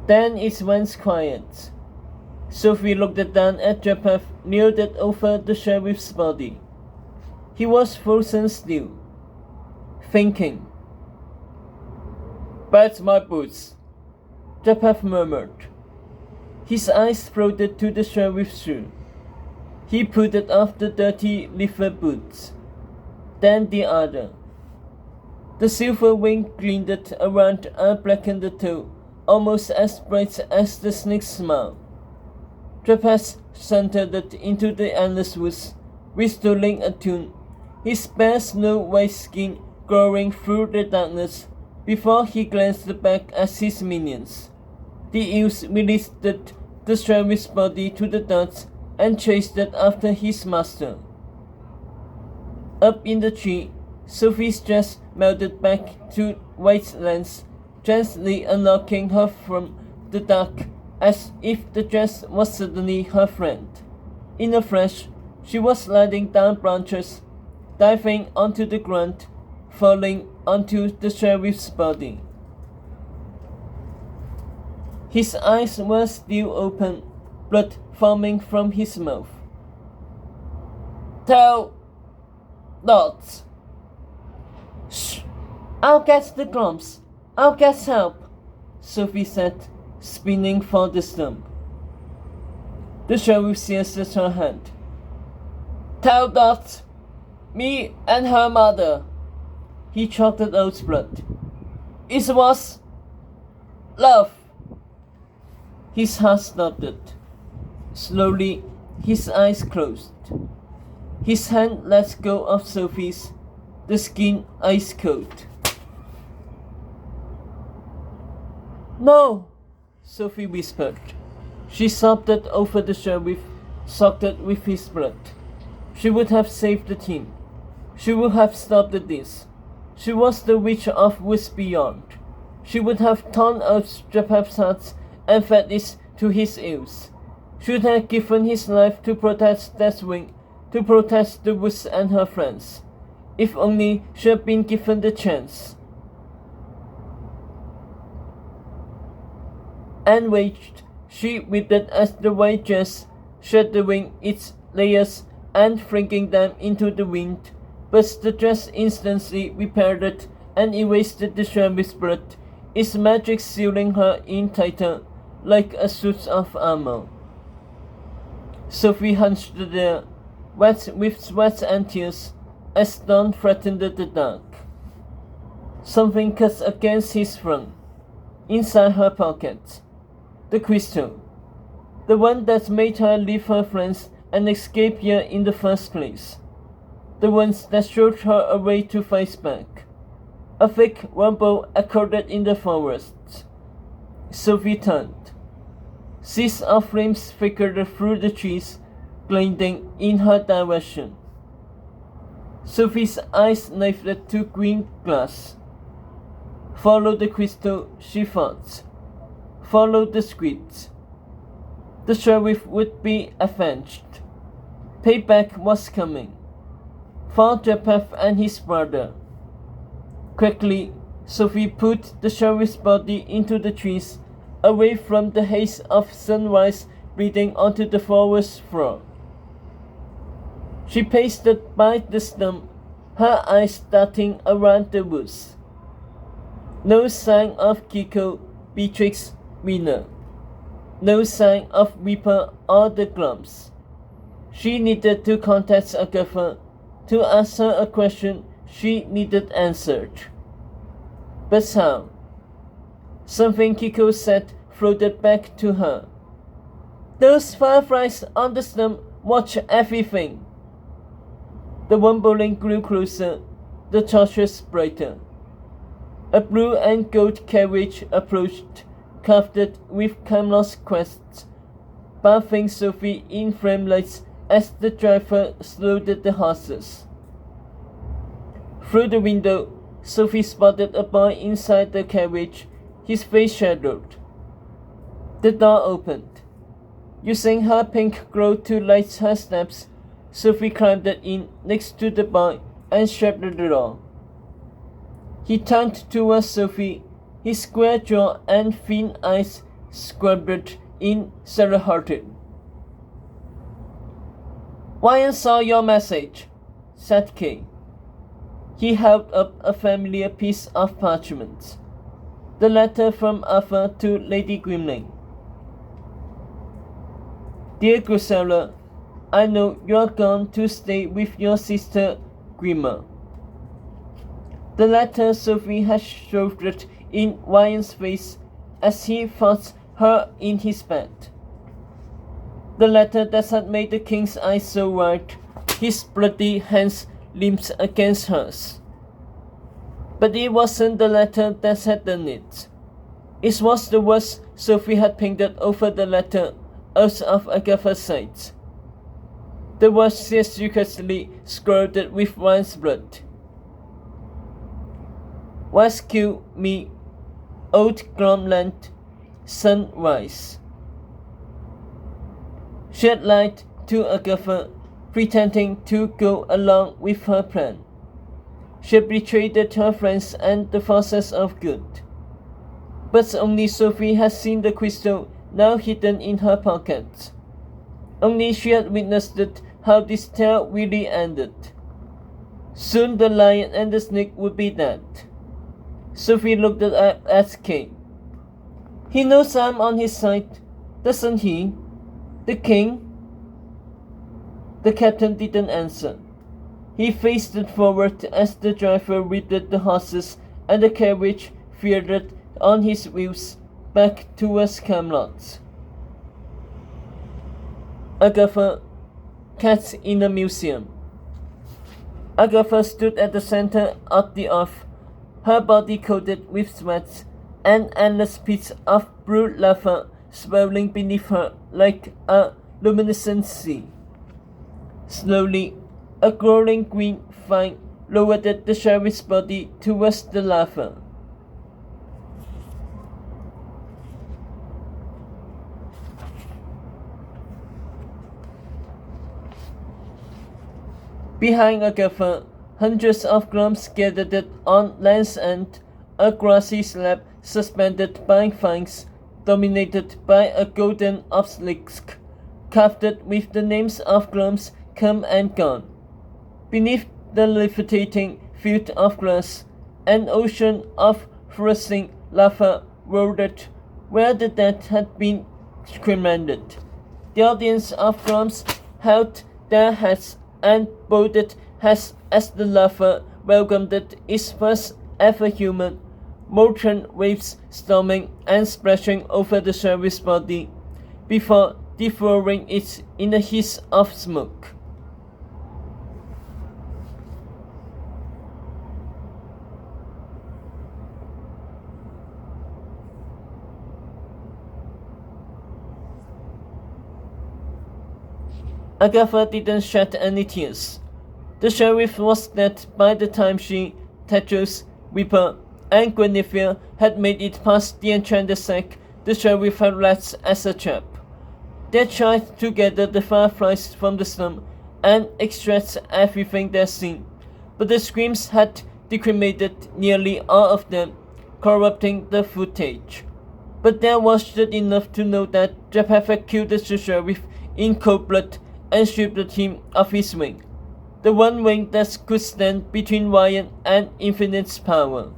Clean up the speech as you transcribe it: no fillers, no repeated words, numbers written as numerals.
Then it went quiet. Sophie looked down at Japheth kneeled over the sheriff's body. He was frozen still, thinking. "That's my boots," Japheth murmured. His eyes floated to the sheriff's shoe. He pulled off the dirty leather boots, then the other. The silver wing glinted around a blackened toe, almost as bright as the snake's smile. Japheth sauntered into the endless woods, whistling a tune, his bare snow-white skin glowing through the darkness before he glanced back at his minions. The elves released the sheriff's body to the dust and chased it after his master. Up in the tree, Sophie's dress melted back to white lens, gently unlocking her from the dark as if the dress was suddenly her friend. In a flash, she was sliding down branches, diving onto the ground, falling onto the sheriff's body. His eyes were still open, blood foaming from his mouth. "Tell not." "Shh! I'll get the clumps. I'll get help," Sophie said, spinning for the stump. The sheriff seized her hand. "Tell Dot, me and her mother." He choked out blood. "It was love." His heart stopped. Slowly, his eyes closed. His hand let go of Sophie's, the skin ice cold. "No," Sophie whispered. She sobbed over the sheriff, soaked with his blood. She would have saved him. She would have stopped this. She was the witch of woods beyond. She would have torn out Japheth's heart and fed it to his ears. She would have given his life to protect Deathwing, to protect the woods and her friends. If only she had been given the chance. Enraged, she whipped as the white dress, shattering its layers and flinging them into the wind, but the dress instantly repaired it and erased the sheriff's blood, its magic sealing her in tighter, like a suit of armor. Sophie hunched there, wet with sweat and tears, as dawn threatened the dark. Something cut against his front, inside her pocket. The crystal. The one that made her leave her friends and escape here in the first place. The ones that showed her a way to fight back. A thick rumble echoed in the forest. Sophie turned. Seas of flames flickered through the trees, gliding in her direction. Sophie's eyes knifed to green glass. Follow the crystal, she thought. Follow the script. The sheriff would be avenged. Payback was coming. For Japheth and his brother. Quickly, Sophie put the sheriff's body into the trees, away from the haze of sunrise bleeding onto the forest floor. She paced by the stump, her eyes darting around the woods. No sign of Kiko, Beatrix, Winner. No sign of Reaper or the Glumps. She needed to contact Agatha to ask her a question she needed answered. But how? Something Kiko said floated back to her. "Those fireflies on the stump watch everything." The rumbling grew closer, the torches brighter. A blue and gold carriage approached, carved with Camelot's crest, bathing Sophie in flame lights as the driver slowed the horses. Through the window, Sophie spotted a boy inside the carriage, his face shadowed. The door opened. Using her pink glow to light her steps, Sophie climbed in next to the boy and shut the door. He turned towards Sophie, his square jaw and thin eyes squabbled in Sarah-hearted. Wyan saw your message, said Kay. He held up a familiar piece of parchment. The letter from Arthur to Lady Grimling. Dear Grisella, I know you are gone to stay with your sister Grimma. The letter Sophie had shouldered in Wyan's face as he fought her in his bed. The letter that had made the king's eyes so wide, his bloody hands limped against hers. But it wasn't the letter that had done it. It was the words Sophie had painted over the letter out of Agatha's sight. The words secretly scalded with Wyan's blood. Rescue me, old Glomland, sunrise. She had lied to Agatha, pretending to go along with her plan. She had betrayed her friends and the forces of good. But only Sophie had seen the crystal now hidden in her pocket. Only she had witnessed how this tale really ended. Soon the lion and the snake would be dead. Sophie looked up at Kay. He knows I'm on his side, doesn't he? The king? The captain didn't answer. He faced forward as the driver whipped the horses and the carriage veered on his wheels back towards Camelot. Agatha, Cats in a Museum. Agatha stood at the center of the earth, her body coated with sweat, an endless pit of blue lava swirling beneath her like a luminescent sea. Slowly, a glowing green flame lowered the sheriff's body towards the lava. Behind Agatha, hundreds of gnomes gathered on Land's End, a grassy slab suspended by vines, dominated by a golden obelisk, carved with the names of gnomes come and gone. Beneath the levitating field of glass, an ocean of thrusting lava rolled where the dead had been cremated. The audience of gnomes held their heads and bowed heads as the lava welcomed its first ever human, molten waves storming and splashing over the sheriff's body before devouring it in a hiss of smoke. Agatha didn't shed any tears. The sheriff was dead by the time she, Tetris, Whipper, and Guinevere had made it past the enchanted sack the sheriff had left as a trap. They tried to gather the fireflies from the slum and extract everything they seen, but the screams had decremated nearly all of them, corrupting the footage. But they watched enough to know that Japheth had killed the sheriff in cold blood and stripped him of his wing, the one wing that could stand between Wyan and Infinite's power.